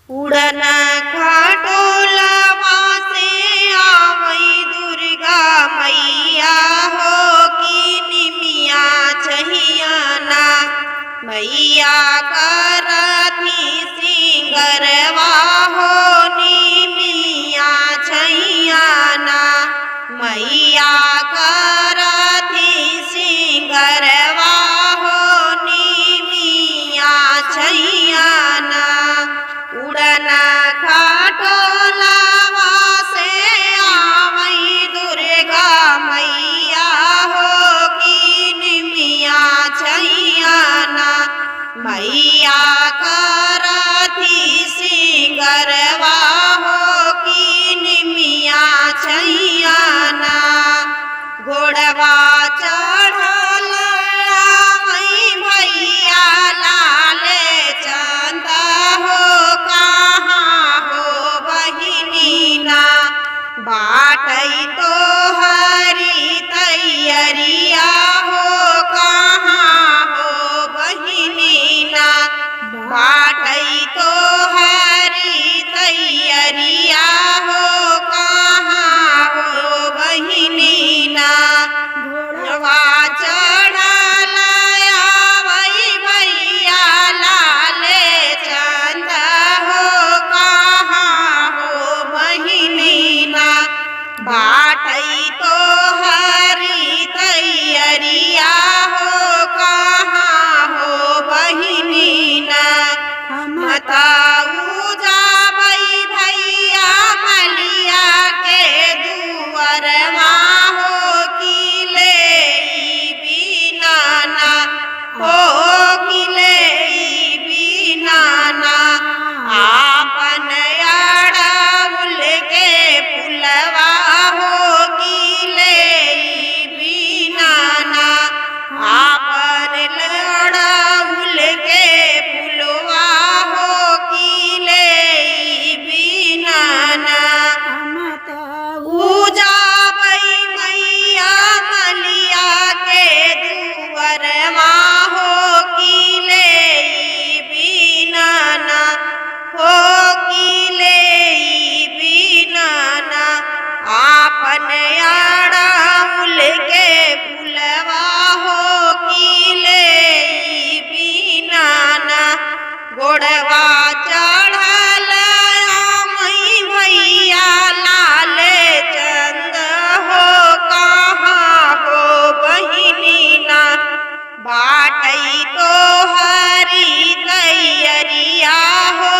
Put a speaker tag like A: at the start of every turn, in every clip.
A: उड़न खटोलवा से आवई दुर्गा मैया हो कि निमिया छहियाना मैया करथी सिंगरवा हो निमिया छहियाना मैया करथी सिंगरवा हो निमिया छहियाना उड़न खटोलवा से आवई दुर्गा मैया हो कि निमिया छहियाना मैया करथी सिंगरवा हो कि निमिया छहियाना घोड़वा चढ़ल आवई भैया लाले चंद हो कहाँ हो बहिनीना बाटई तो हरी तैयरिया हो कहाँ हो बहिनीना बाटई तो हरी तैयरिया हो कहाँ हो बहिनीना घोड़वा चढ़ल आवई भैया लाले चंद हो कहाँ हो बहिनीना बाटई तो हरी तैयरिया हो कहाँ हो बहिनीना मताऊ जाबई भैया मलिया के दुअरवा हो कि ले बीनाना हो कि ले बीनाना आपन अड़उल के फुलवा हो कि ले बीनाना आपन अड़उल के फुलवा हो कि ले बीनाना उजाबई मैया मलिया के दुअरवा हो कि ले बीनाना हो कि ले बीनाना आपन अड़उल के फुलवा हो कि ले बीनाना गोड़वा चढ़ल आवई भैया लाले चंद हो कहाँ हो बहिनीना बाटई तो हरी तैयरिया हो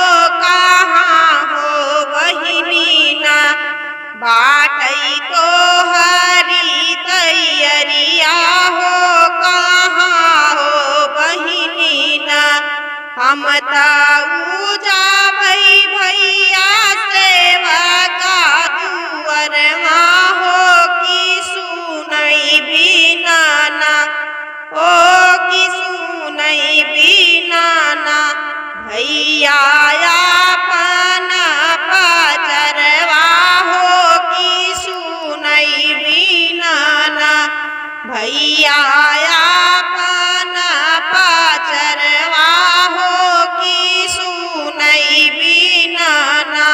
A: कहाँ हो बहिनीना बाटई तो हरी तैयरिया हो कहाँ हो बहिनीना हम ताऊ जाबई भैया सेवका दुअरवा हो कि सुनई बीनाना ओ कि सुनई बीनाना भैया आपन पचरवा हो कि सुनई बीनाना भैया आपन पचरवा हो कि सुनई बीनाना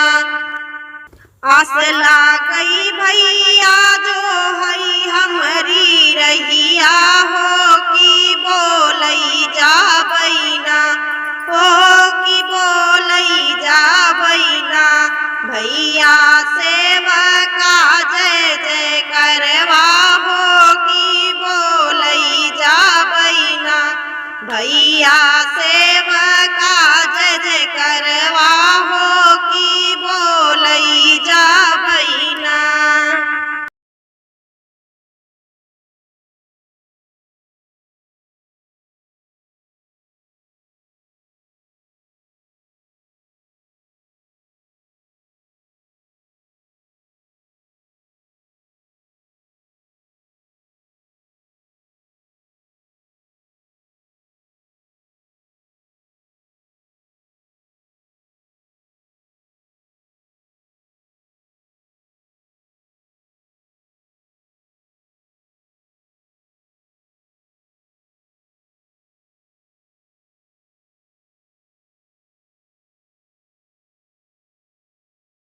A: आस लागई भैया जो हई हमरी रहिया हो कि बोलई जाबई ना हो